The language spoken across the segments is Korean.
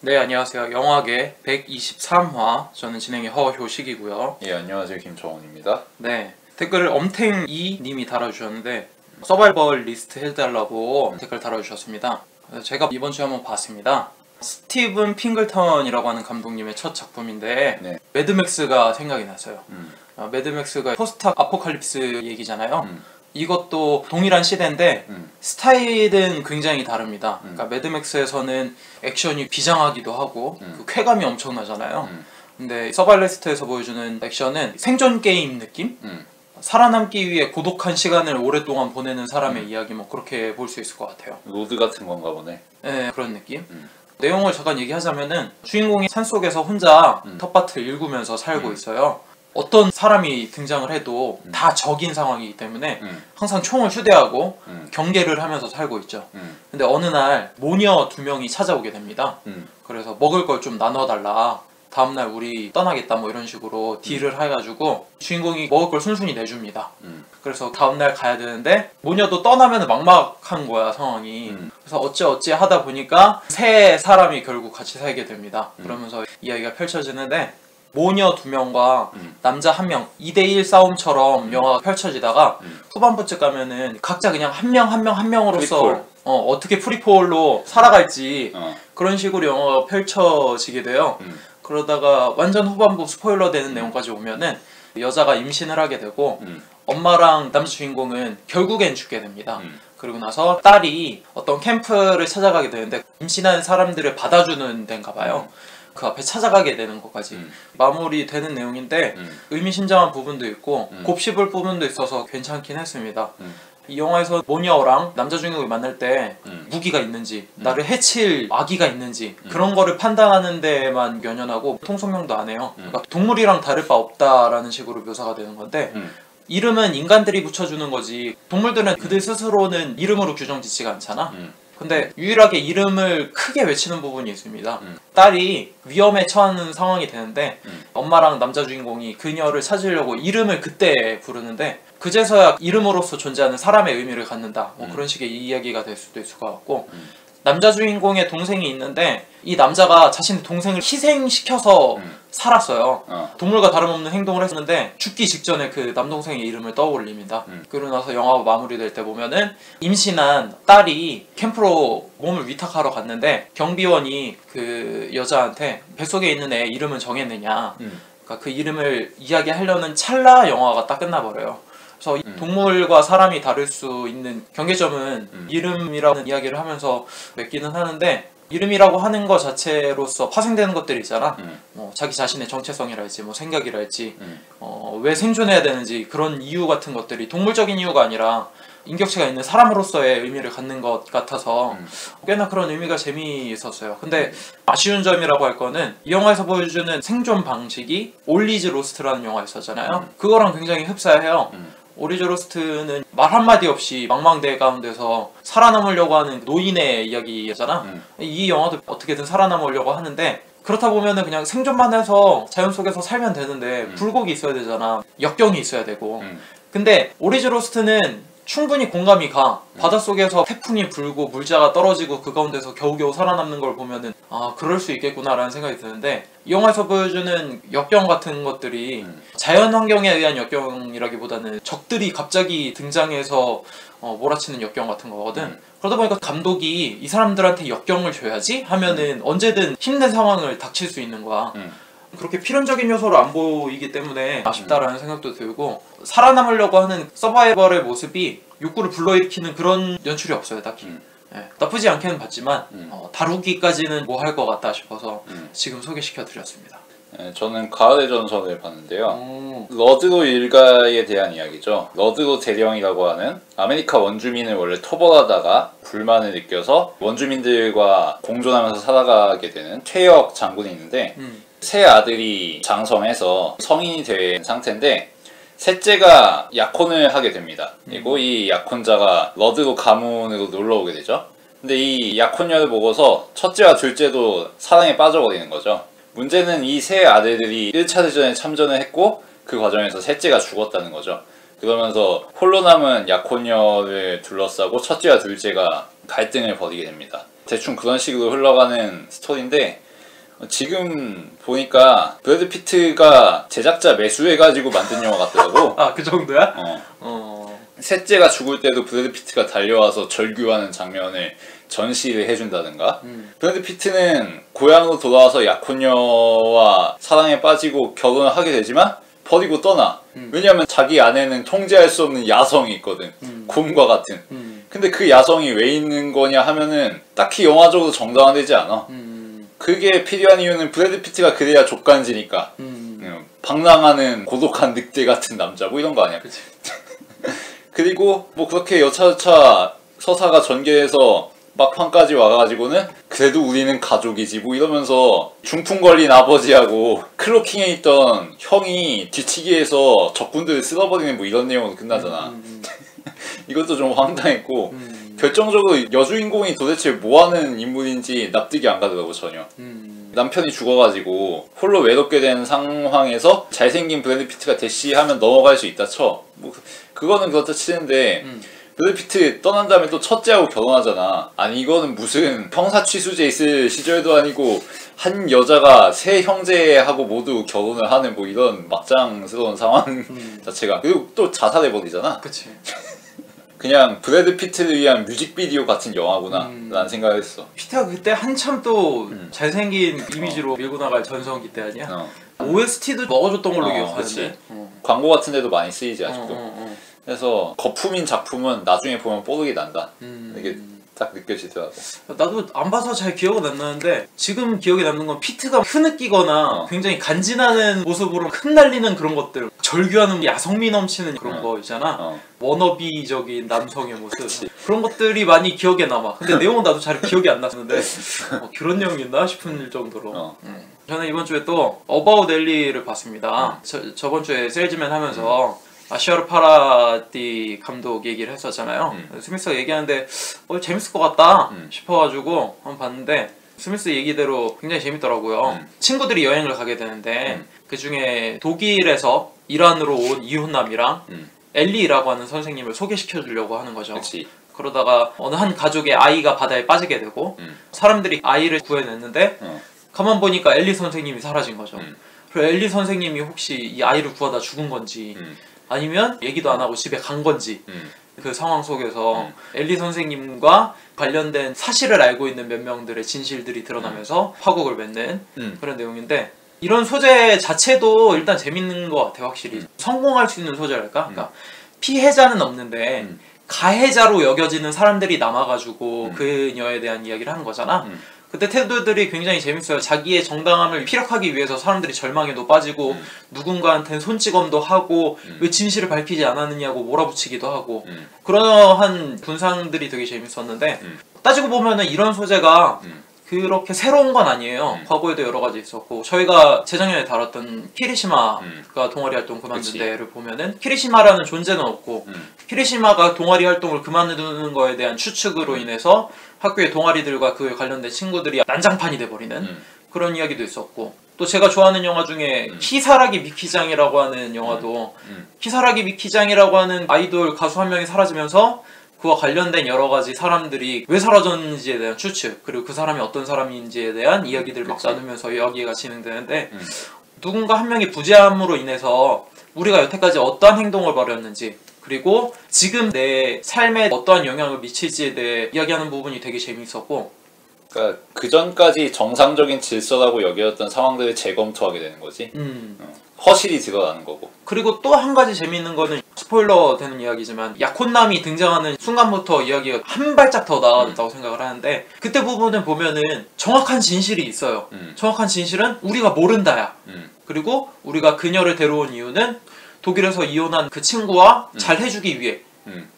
네, 안녕하세요. 영화계 123화 저는 진행의 허효식이고요. 예, 안녕하세요. 김정원입니다. 네, 댓글을 엄탱이 님이 달아주셨는데 서바이벌 리스트 해달라고 댓글 달아주셨습니다. 제가 이번 주에 한번 봤습니다. 스티븐 핑글턴이라고 하는 감독님의 첫 작품인데 네. 매드맥스가 생각이 났어요. 매드맥스가 포스트 아포칼립스 얘기잖아요. 이것도 동일한 시대인데 스타일은 굉장히 다릅니다. 그러니까 매드맥스에서는 액션이 비장하기도 하고 그 쾌감이 엄청나잖아요. 근데 서바이벌리스트에서 보여주는 액션은 생존 게임 느낌? 살아남기 위해 고독한 시간을 오랫동안 보내는 사람의 이야기, 뭐 그렇게 볼 수 있을 것 같아요. 로드 같은 건가 보네. 네, 그런 느낌. 내용을 잠깐 얘기하자면은 주인공이 산속에서 혼자 텃밭을 일구면서 살고 있어요. 어떤 사람이 등장을 해도 다 적인 상황이기 때문에 항상 총을 휴대하고 경계를 하면서 살고 있죠. 근데 어느 날 모녀 2명이 찾아오게 됩니다. 그래서 먹을 걸 좀 나눠달라, 다음날 우리 떠나겠다, 뭐 이런 식으로 딜을 해가지고 주인공이 먹을 걸 순순히 내줍니다. 그래서 다음날 가야 되는데 모녀도 떠나면 막막한 거야, 상황이. 그래서 어찌 하다 보니까 세 사람이 결국 같이 살게 됩니다. 그러면서 이야기가 펼쳐지는데 모녀 2명과 남자 1명 2대1 싸움처럼 영화가 펼쳐지다가 후반부쯤 가면은 각자 그냥 한 명으로서 프리폴. 어떻게 프리폴로 살아갈지 그런 식으로 영화가 펼쳐지게 돼요. 그러다가 완전 후반부 스포일러 되는 내용까지 오면은 여자가 임신을 하게 되고 엄마랑 남자 주인공은 결국엔 죽게 됩니다. 그리고 나서 딸이 어떤 캠프를 찾아가게 되는데 임신한 사람들을 받아주는 데인가 봐요. 그 앞에 찾아가게 되는 것까지 마무리되는 내용인데 의미심장한 부분도 있고 곱씹을 부분도 있어서 괜찮긴 했습니다. 이 영화에서 모녀랑 남자 주인공이 만날 때 무기가 있는지 나를 해칠 아기가 있는지 그런 거를 판단하는 데만 연연하고 통성명도 안 해요. 그러니까 동물이랑 다를 바 없다라는 식으로 묘사가 되는 건데 이름은 인간들이 붙여주는 거지 동물들은 그들 스스로는 이름으로 규정짓지가 않잖아. 근데 유일하게 이름을 크게 외치는 부분이 있습니다. 딸이 위험에 처하는 상황이 되는데 엄마랑 남자 주인공이 그녀를 찾으려고 이름을 그때 부르는데 그제서야 이름으로서 존재하는 사람의 의미를 갖는다, 뭐 그런 식의 이야기가 될 수도 있을 것 같고, 남자 주인공의 동생이 있는데 이 남자가 자신의 동생을 희생시켜서 살았어요. 동물과 다름없는 행동을 했는데 죽기 직전에 그 남동생의 이름을 떠올립니다. 그러고 나서 영화가 마무리될 때 보면은 임신한 딸이 캠프로 몸을 위탁하러 갔는데 경비원이 그 여자한테 뱃속에 있는 애 이름은 정했느냐, 그러니까 그 이름을 이야기하려는 찰나 영화가 딱 끝나버려요. 그래서 동물과 사람이 다를 수 있는 경계점은 이름이라는 이야기를 하면서 맺기는 하는데, 이름이라고 하는 것 자체로서 파생되는 것들이 있잖아. 뭐 자기 자신의 정체성이랄지 뭐 생각이랄지 왜 생존해야 되는지 그런 이유 같은 것들이 동물적인 이유가 아니라 인격체가 있는 사람으로서의 의미를 갖는 것 같아서 꽤나 그런 의미가 재미있었어요. 근데 아쉬운 점이라고 할 거는 이 영화에서 보여주는 생존 방식이 올리즈 로스트라는 영화였었잖아요. 그거랑 굉장히 흡사해요. 올리즈 로스트는 말 한마디 없이 망망대해 가운데서 살아남으려고 하는 노인의 이야기잖아. 이 영화도 어떻게든 살아남으려고 하는데 그렇다 보면은 그냥 생존만 해서 자연 속에서 살면 되는데 굴곡이 있어야 되잖아. 역경이 있어야 되고. 근데 올리즈 로스트는 충분히 공감이 가. 바닷속에서 태풍이 불고 물자가 떨어지고 그 가운데서 겨우겨우 살아남는 걸 보면은 아, 그럴 수 있겠구나 라는 생각이 드는데, 이 영화에서 보여주는 역경 같은 것들이 자연 환경에 의한 역경이라기보다는 적들이 갑자기 등장해서 몰아치는 역경 같은 거거든. 그러다 보니까 감독이 이 사람들한테 역경을 줘야지 하면은 언제든 힘든 상황을 닥칠 수 있는 거야. 그렇게 필연적인 요소로 안 보이기 때문에 아쉽다라는 생각도 들고, 살아남으려고 하는 서바이벌의 모습이 욕구를 불러일으키는 그런 연출이 없어요, 딱히. 예, 나쁘지 않게는 봤지만 다루기까지는 뭐 할 것 같다 싶어서 지금 소개시켜 드렸습니다. 네, 저는 가을의 전설을 봤는데요. 러드로 일가에 대한 이야기죠. 러드로 대령이라고 하는 아메리카 원주민을 원래 토벌하다가 불만을 느껴서 원주민들과 공존하면서 살아가게 되는 퇴역 장군이 있는데 세 아들이 장성해서 성인이 된 상태인데 셋째가 약혼을 하게 됩니다. 그리고 이 약혼자가 러드로 가문으로 놀러 오게 되죠. 근데 이 약혼녀를 보고서 첫째와 둘째도 사랑에 빠져버리는 거죠. 문제는 이 세 아들들이 1차 대전에 참전을 했고 그 과정에서 셋째가 죽었다는 거죠. 그러면서 홀로 남은 약혼녀를 둘러싸고 첫째와 둘째가 갈등을 벌이게 됩니다. 대충 그런 식으로 흘러가는 스토리인데 지금 보니까 브래드 피트가 제작자 매수해가지고 만든 영화 같더라고. 아, 그 정도야? 셋째가 죽을 때도 브래드 피트가 달려와서 절규하는 장면을 전시를 해준다든가. 브래드 피트는 고향으로 돌아와서 약혼녀와 사랑에 빠지고 결혼을 하게 되지만 버리고 떠나. 왜냐하면 자기 안에는 통제할 수 없는 야성이 있거든. 곰과 같은. 근데 그 야성이 왜 있는 거냐 하면은 딱히 영화적으로 정당화되지 않아. 그게 필요한 이유는 브래드 피트가 그래야 족간지니까. 방랑하는 고독한 늑대 같은 남자 뭐 이런 거 아니야. 그치. 그리고 뭐 그렇게 여차저차 서사가 전개해서 막판까지 와가지고는 그래도 우리는 가족이지 뭐 이러면서 중풍 걸린 아버지하고 클로킹에 있던 형이 뒤치기해서 적군들을 쓸어버리는 뭐 이런 내용으로 끝나잖아. 이것도 좀 황당했고 결정적으로 여주인공이 도대체 뭐하는 인물인지 납득이 안 가더라고 전혀. 남편이 죽어가지고 홀로 외롭게 된 상황에서 잘생긴 브래드 피트가 대시하면 넘어갈 수 있다 쳐. 뭐 그거는 그렇다 치는데 브래드 피트 떠난 다음에 또 첫째하고 결혼하잖아. 아니 이거는 무슨 형사 취수제 있을 시절도 아니고 한 여자가 세 형제하고 모두 결혼을 하는 뭐 이런 막장스러운 상황 자체가. 그리고 또 자살해버리잖아. 그치. 그냥 브래드 피트를 위한 뮤직비디오 같은 영화구나 라는 생각을 했어. 피트가 그때 한참 또 잘생긴 이미지로 밀고 나갈 전성기 때 아니야? OST도 먹어줬던 걸로 기억하는데. 광고 같은 데도 많이 쓰이지 아직도. 그래서 거품인 작품은 나중에 보면 뽀록이 난다. 이게 딱 느껴지더라고. 나도 안 봐서 잘 기억은 안 나는데 지금 기억에 남는 건 피트가 흐느끼거나 굉장히 간지나는 모습으로 흩날리는 그런 것들, 절규하는 야성미 넘치는 그런 거 있잖아. 워너비적인 남성의 모습. 그치. 그런 것들이 많이 기억에 남아. 근데 내용은 나도 잘 기억이 안 났는데 그런 내용이 있나 싶은 정도로. 저는 이번 주에 또 어바웃 엘리를 봤습니다. 저번 주에 셀즈맨 하면서 아시아르 파라디 감독 얘기를 했었잖아요. 스미스가 얘기하는데 재밌을 것 같다 싶어가지고 한번 봤는데 스미스 얘기대로 굉장히 재밌더라고요. 친구들이 여행을 가게 되는데 그 중에 독일에서 이란으로 온 이혼남이랑 엘리라고 하는 선생님을 소개시켜 주려고 하는 거죠. 그치. 그러다가 어느 한 가족의 아이가 바다에 빠지게 되고 사람들이 아이를 구해냈는데 가만 보니까 엘리 선생님이 사라진 거죠. 그리고 엘리 선생님이 혹시 이 아이를 구하다 죽은 건지 아니면 얘기도 안 하고 집에 간 건지 그 상황 속에서 엘리 선생님과 관련된 사실을 알고 있는 몇 명들의 진실들이 드러나면서 파국을 맺는 그런 내용인데 이런 소재 자체도 일단 재밌는 것 같아요. 확실히 성공할 수 있는 소재랄까? 그러니까 피해자는 없는데 가해자로 여겨지는 사람들이 남아가지고 그녀에 대한 이야기를 하는 거잖아. 그때 태도들이 굉장히 재밌어요. 자기의 정당함을 피력하기 위해서 사람들이 절망에도 빠지고 누군가한테는 손찌검도 하고 왜 진실을 밝히지 않았느냐고 몰아붙이기도 하고 그러한 분상들이 되게 재밌었는데 따지고 보면은 이런 소재가 그렇게 새로운 건 아니에요. 과거에도 여러 가지 있었고 저희가 재작년에 다뤘던 키리시마가 동아리 활동 그만둔 데를 보면은 키리시마라는 존재는 없고 키리시마가 동아리 활동을 그만두는 거에 대한 추측으로 인해서 학교의 동아리들과 그에 관련된 친구들이 난장판이 돼버리는 그런 이야기도 있었고 또 제가 좋아하는 영화 중에 키사라기 미키장이라고 하는 영화도 키사라기 미키장이라고 하는 아이돌 가수 한 명이 사라지면서 그와 관련된 여러 가지 사람들이 왜 사라졌는지에 대한 추측 그리고 그 사람이 어떤 사람인지에 대한 이야기들을 막 나누면서 이야기가 진행되는데 누군가 한 명의 부재함으로 인해서 우리가 여태까지 어떠한 행동을 벌였는지 그리고 지금 내 삶에 어떠한 영향을 미칠지에 대해 이야기하는 부분이 되게 재밌었고 그러니까 그 전까지 정상적인 질서라고 여겨졌던 상황들을 재검토하게 되는 거지. 허실이 드러나는 거고. 그리고 또 한 가지 재밌는 거는 스포일러 되는 이야기지만 약혼남이 등장하는 순간부터 이야기가 한 발짝 더 나아졌다고 생각을 하는데 그때 부분을 보면은 정확한 진실이 있어요. 정확한 진실은 우리가 모른다야. 그리고 우리가 그녀를 데려온 이유는 독일에서 이혼한 그 친구와 잘 해주기 위해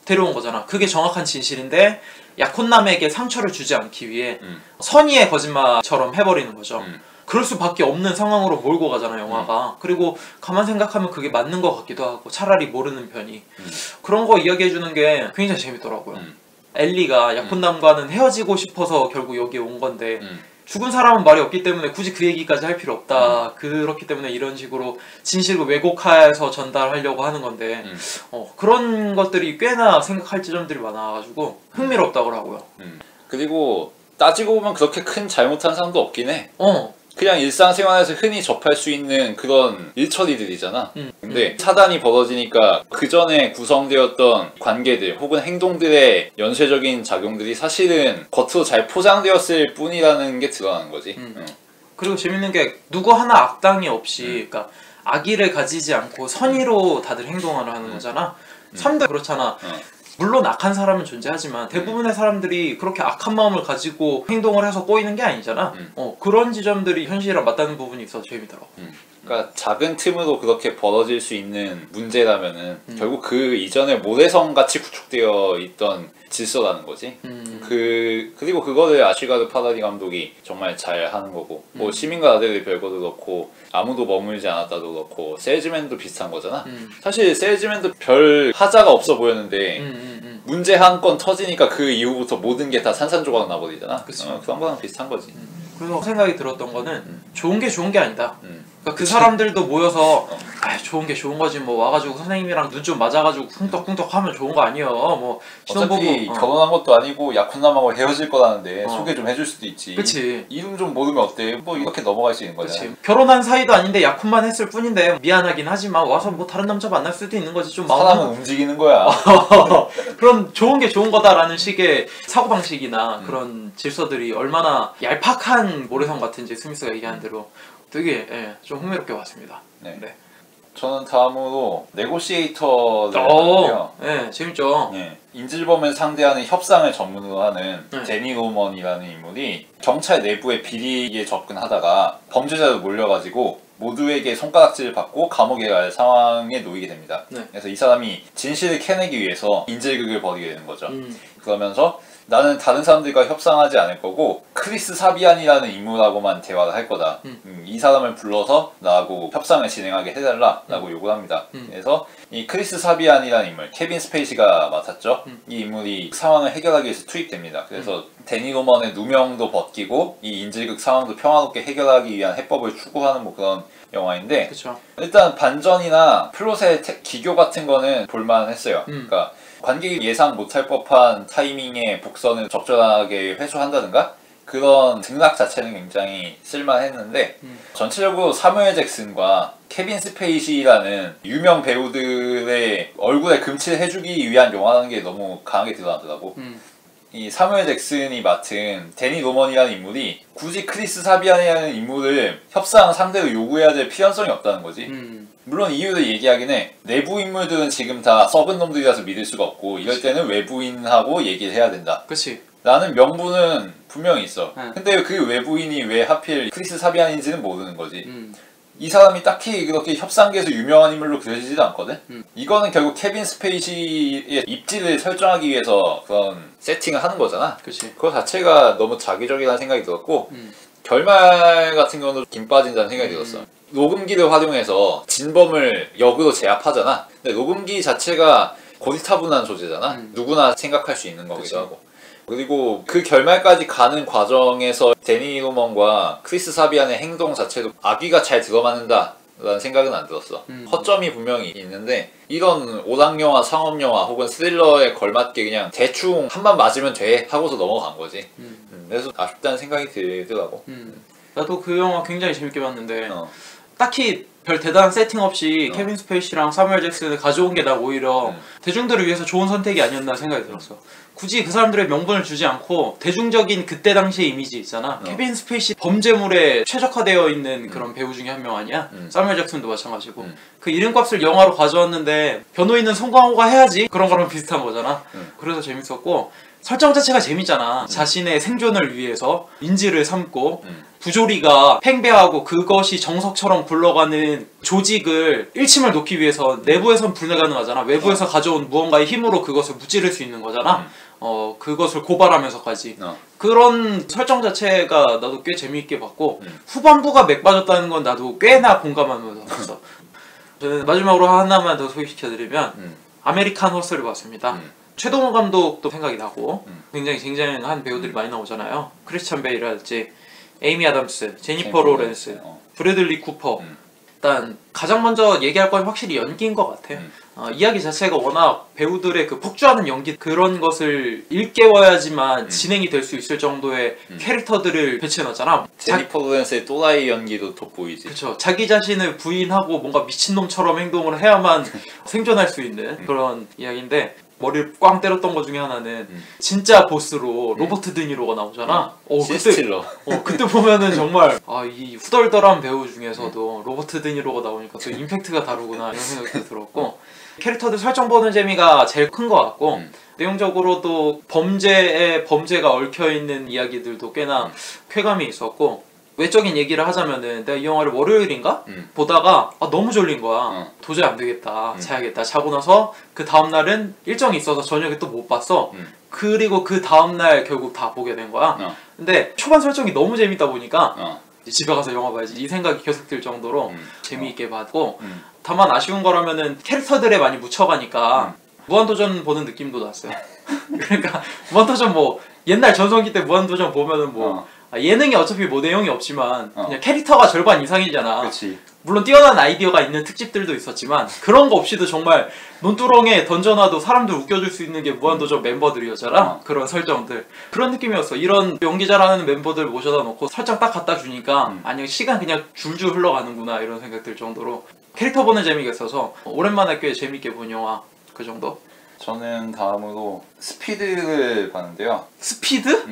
데려온 거잖아. 그게 정확한 진실인데 약혼남에게 상처를 주지 않기 위해 선의의 거짓말처럼 해버리는 거죠. 그럴 수밖에 없는 상황으로 몰고 가잖아 영화가. 그리고 가만 생각하면 그게 맞는 것 같기도 하고 차라리 모르는 편이 그런 거 이야기해주는 게 굉장히 재밌더라고요. 엘리가 약혼남과는 헤어지고 싶어서 결국 여기에 온 건데 죽은 사람은 말이 없기 때문에 굳이 그 얘기까지 할 필요 없다. 그렇기 때문에 이런 식으로 진실을 왜곡해서 전달하려고 하는 건데 그런 것들이 꽤나 생각할 지점들이 많아가지고 흥미롭다고 하고요. 그리고 따지고 보면 그렇게 큰 잘못한 사람도 없긴 해. 어. 그냥 일상생활에서 흔히 접할 수 있는 그런 일처리들이잖아. 근데 차단이 벌어지니까 그 전에 구성되었던 관계들 혹은 행동들의 연쇄적인 작용들이 사실은 겉으로 잘 포장되었을 뿐이라는 게 드러나는 거지. 그리고 재밌는 게 누구 하나 악당이 없이 그러니까 악의를 가지지 않고 선의로 다들 행동을 하는 거잖아. 삶도 그렇잖아. 물론 악한 사람은 존재하지만 대부분의 사람들이 그렇게 악한 마음을 가지고 행동을 해서 꼬이는 게 아니잖아. 그런 지점들이 현실이랑 맞닿는 부분이 있어서 재미더라고. 그러니까 작은 틈으로 그렇게 벌어질 수 있는 문제라면은 결국 그 이전에 모래성 같이 구축되어 있던 질서라는 거지. 그리고 그거를 아시가르 파라디 감독이 정말 잘 하는 거고, 뭐 시민과 아들의 별거도 그렇고, 아무도 머물지 않았다도 그렇고, 세일즈맨도 비슷한 거잖아. 사실 세일즈맨도 별 하자가 없어 보였는데 문제 한 건 터지니까 그 이후부터 모든 게 다 산산조각 나버리잖아. 그런 거랑 비슷한 거지. 그래서 생각이 들었던 거는 좋은 게 아니다. 그러니까 그 사람들도 모여서 아, 좋은 게 좋은 거지 뭐 와가지고 선생님이랑 눈 좀 맞아가지고 쿵떡쿵떡 하면 좋은 거 아니에요. 뭐 신혼부부 어차피 결혼한 것도 아니고 약혼남하고 헤어질 거라는데 소개 좀 해줄 수도 있지. 그치. 이름 좀 모르면 어때? 뭐 이렇게 넘어갈 수 있는 거잖아. 그치. 결혼한 사이도 아닌데 약혼만 했을 뿐인데 미안하긴 하지만 와서 뭐 다른 남자 만날 수도 있는 거지. 좀 사람은 움직이는 거야. 그런 좋은 게 좋은 거다라는 식의 사고방식이나 그런 질서들이 얼마나 얄팍한 모래성 같은지 스미스가 얘기한 대로 되게 좀 흥미롭게 봤습니다. 네. 저는 다음으로 네고시에이터를 봤는데요. 네, 재밌죠. 네. 인질범을 상대하는 협상을 전문으로 하는 데니 로먼이라는 인물이 경찰 내부의 비리에 접근하다가 범죄자로 몰려가지고 모두에게 손가락질을 받고 감옥에 갈 상황에 놓이게 됩니다. 그래서 이 사람이 진실을 캐내기 위해서 인질극을 벌이게 되는 거죠. 그러면서 나는 다른 사람들과 협상하지 않을 거고 크리스 사비안이라는 인물하고만 대화를 할 거다. 이 사람을 불러서 나하고 협상을 진행하게 해달라 라고 요구를 합니다. 그래서 이 크리스 사비안이라는 인물, 케빈 스페이시가 맡았죠. 이 인물이 상황을 해결하기 위해서 투입됩니다. 그래서 데니 로먼의 누명도 벗기고 이 인질극 상황도 평화롭게 해결하기 위한 해법을 추구하는 뭐 그런 영화인데 그쵸. 일단 반전이나 플롯의 기교 같은 거는 볼만했어요. 그러니까 관객이 예상 못할 법한 타이밍에 복선을 적절하게 회수한다든가 그런 등락 자체는 굉장히 쓸만했는데 전체적으로 사무엘 잭슨과 케빈 스페이시라는 유명 배우들의 얼굴에 금칠을 해주기 위한 영화라는 게 너무 강하게 드러나더라고. 이 사무엘 잭슨이 맡은 데니 로먼이라는 인물이 굳이 크리스 사비안이라는 인물을 협상 상대로 요구해야 될 필연성이 없다는 거지. 물론 이유를 얘기하긴 해. 내부 인물들은 지금 다 썩은 놈들이라서 믿을 수가 없고 이럴 때는 외부인하고 얘기를 해야 된다. 그치. 라는 명분은 분명히 있어. 근데 그 외부인이 왜 하필 크리스 사비안인지는 모르는 거지. 이 사람이 딱히 그렇게 협상계에서 유명한 인물로 그려지지도 않거든? 이거는 결국 케빈 스페이시의 입지를 설정하기 위해서 그런 세팅을 하는 거잖아. 그치. 그거 자체가 너무 자기적이라는 생각이 들었고 결말 같은 경우도 김 빠진다는 생각이 들었어. 녹음기를 활용해서 진범을 역으로 제압하잖아. 근데 녹음기 자체가 고리타분한 소재잖아. 누구나 생각할 수 있는 거기도 하고. 그리고 그 결말까지 가는 과정에서 데니 로먼과 크리스 사비안의 행동 자체도 악의가 잘 들어맞는다 라는 생각은 안 들었어. 허점이 분명히 있는데 이런 오락영화, 상업영화 혹은 스릴러에 걸맞게 그냥 대충 한 번 맞으면 돼 하고서 넘어간 거지. 그래서 아쉽다는 생각이 들더라고. 나도 그 영화 굉장히 재밌게 봤는데 딱히 별 대단한 세팅 없이 케빈 스페이시랑 사무엘 잭슨을 가져온 게 나 오히려 대중들을 위해서 좋은 선택이 아니었나 생각이 들었어. 굳이 그 사람들의 명분을 주지 않고 대중적인 그때 당시의 이미지 있잖아. 케빈 스페이시 범죄물에 최적화되어 있는 그런 배우 중에 한 명 아니야? 사무엘 잭슨도 마찬가지고. 그 이름값을 영화로 가져왔는데 변호인은 송강호가 해야지 그런 거랑 비슷한 거잖아. 그래서 재밌었고 설정 자체가 재밌잖아. 자신의 생존을 위해서 인질을 삼고 부조리가 팽배하고 그것이 정석처럼 굴러가는 조직을 일침을 놓기 위해서 내부에선 불가능하잖아. 외부에서 가져온 무언가의 힘으로 그것을 무찌를 수 있는 거잖아. 그것을 고발하면서까지. 그런 설정 자체가 나도 꽤 재미있게 봤고 후반부가 맥 빠졌다는 건 나도 꽤나 공감하면서 봤어. 저는 마지막으로 하나만 더 소개시켜드리면 아메리칸 허슬을 봤습니다. 최동호 감독도 생각이 나고 굉장히 쟁쟁한 배우들이 많이 나오잖아요. 크리스찬 베일이랄지 에이미 아담스, 제니퍼 로렌스, 브래들리 쿠퍼 일단 가장 먼저 얘기할 건 확실히 연기인 것 같아. 이야기 자체가 워낙 배우들의 그 폭주하는 연기 그런 것을 일깨워야지만 진행이 될 수 있을 정도의 캐릭터들을 배치해놨잖아. 제니퍼 로렌스의 또라이 연기도 돋보이지. 그쵸. 자기 자신을 부인하고 뭔가 미친놈처럼 행동을 해야만 생존할 수 있는 그런 이야기인데, 머리를 꽝 때렸던 것 중에 하나는 진짜 보스로 로버트 드니로가 나오잖아. 시스틸러. 그때 보면은 정말 이 후덜덜한 배우 중에서도 로버트 드니로가 나오니까 또 임팩트가 다르구나 이런 생각도 들었고, 캐릭터들 설정 보는 재미가 제일 큰 것 같고, 내용적으로도 범죄가 얽혀있는 이야기들도 꽤나 쾌감이 있었고, 외적인 얘기를 하자면은 내가 이 영화를 월요일인가? 보다가 너무 졸린 거야. 도저히 안 되겠다. 자야겠다. 자고 나서 그 다음날은 일정이 있어서 저녁에 또 못 봤어. 그리고 그 다음날 결국 다 보게 된 거야. 근데 초반 설정이 너무 재밌다 보니까 집에 가서 영화 봐야지 이 생각이 계속 들 정도로 재미있게 봤고, 다만 아쉬운 거라면은 캐릭터들에 많이 묻혀가니까 무한도전 보는 느낌도 났어요. 그러니까 무한도전 뭐 옛날 전성기 때 무한도전 보면은 뭐 예능이 어차피 뭐 내용이 없지만 그냥 캐릭터가 절반 이상이잖아. 그치. 물론 뛰어난 아이디어가 있는 특집들도 있었지만 그런 거 없이도 정말 논두렁에 던져놔도 사람들 웃겨줄 수 있는 게 무한도전 멤버들이었잖아. 그런 설정들. 그런 느낌이었어. 이런 연기 잘하는 멤버들 모셔다 놓고 설정 딱 갖다 주니까 아니 시간 그냥 줄줄 흘러가는구나 이런 생각 들 정도로 캐릭터 보는 재미가 있어서 오랜만에 꽤 재밌게 본 영화 그 정도? 저는 다음으로 스피드를 봤는데요. 스피드?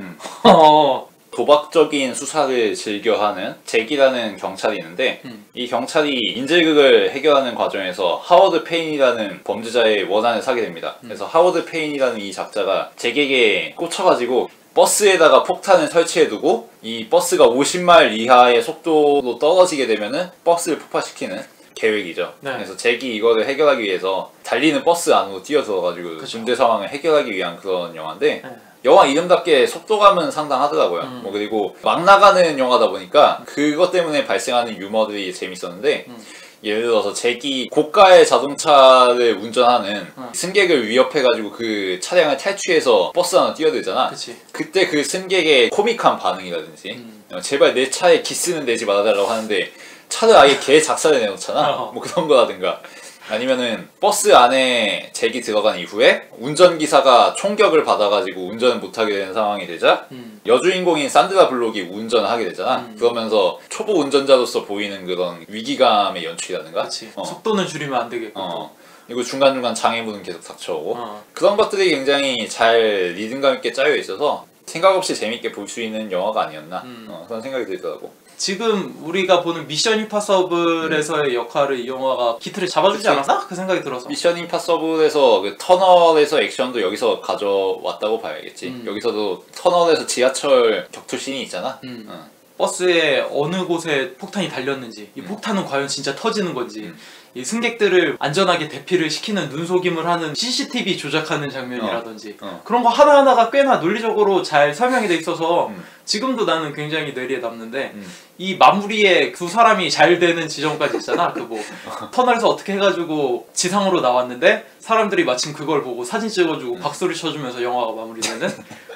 도박적인 수사를 즐겨하는 잭이라는 경찰이 있는데 이 경찰이 인질극을 해결하는 과정에서 하워드 페인이라는 범죄자의 원한을 사게 됩니다. 그래서 하워드 페인이라는 이 작자가 잭에게 꽂혀가지고 버스에다가 폭탄을 설치해두고 이 버스가 50마일 이하의 속도로 떨어지게 되면은 버스를 폭파시키는 계획이죠. 네. 그래서 잭이 이거를 해결하기 위해서 달리는 버스 안으로 뛰어들어가지고 문제 상황을 해결하기 위한 그런 영화인데 영화 이름답게 속도감은 상당하더라고요. 뭐 그리고 막 나가는 영화다 보니까 그것 때문에 발생하는 유머들이 재밌었는데 예를 들어서 잭이 고가의 자동차를 운전하는 승객을 위협해가지고 그 차량을 탈취해서 버스 안으로 뛰어들잖아. 그치. 그때 그 승객의 코믹한 반응이라든지 제발 내 차에 기스는 내지 말아달라고 하는데 차를 아예 개 작살을 내놓잖아. 뭐 그런 거라든가 아니면은 버스 안에 잭이 들어간 이후에 운전기사가 총격을 받아가지고 운전을 못하게 되는 상황이 되자 여주인공인 산드라 블록이 운전을 하게 되잖아. 그러면서 초보 운전자로서 보이는 그런 위기감의 연출이라든가 그치. 속도는 줄이면 안 되겠고 그리고 중간중간 장애물은 계속 닥쳐오고 그런 것들이 굉장히 잘 리듬감 있게 짜여 있어서 생각 없이 재밌게 볼 수 있는 영화가 아니었나 그런 생각이 들더라고. 지금 우리가 보는 미션 임파서블에서의 역할을 이 영화가 기틀을 잡아주지 않았나? 그 생각이 들어서. 미션 임파서블에서 그 터널에서 액션도 여기서 가져왔다고 봐야겠지. 여기서도 터널에서 지하철 격투 씬이 있잖아. 버스에 어느 곳에 폭탄이 달렸는지, 이 폭탄은 과연 진짜 터지는 건지, 이 승객들을 안전하게 대피를 시키는 눈속임을 하는 CCTV 조작하는 장면이라든지 그런 거 하나하나가 꽤나 논리적으로 잘 설명이 돼 있어서 지금도 나는 굉장히 뇌리에 남는데 이 마무리에 두 사람이 잘 되는 지점까지 있잖아. 그 뭐 터널에서 어떻게 해가지고 지상으로 나왔는데 사람들이 마침 그걸 보고 사진 찍어주고 박수를 쳐주면서 영화가 마무리되는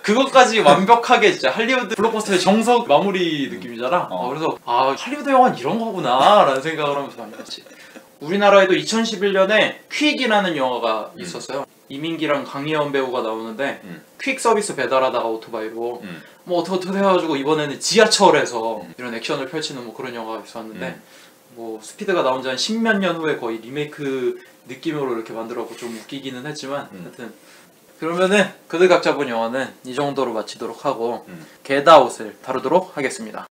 그것까지 완벽하게 진짜 할리우드 블록버스터의 정석 마무리 느낌이잖아. 그래서 할리우드 영화는 이런 거구나 라는 생각을 하면서 많이 봤지. 우리나라에도 2011년에 퀵이라는 영화가 있었어요. 이민기랑 강예원 배우가 나오는데 퀵 서비스 배달하다가 오토바이로 뭐 어떻게 해가지고 이번에는 지하철에서 이런 액션을 펼치는 뭐 그런 영화가 있었는데 뭐 스피드가 나온 지 한 10몇 년 후에 거의 리메이크 느낌으로 이렇게 만들어갖고 좀 웃기기는 했지만 하여튼 그러면은 그들 각자 본 영화는 이 정도로 마치도록 하고 겟아웃을 다루도록 하겠습니다.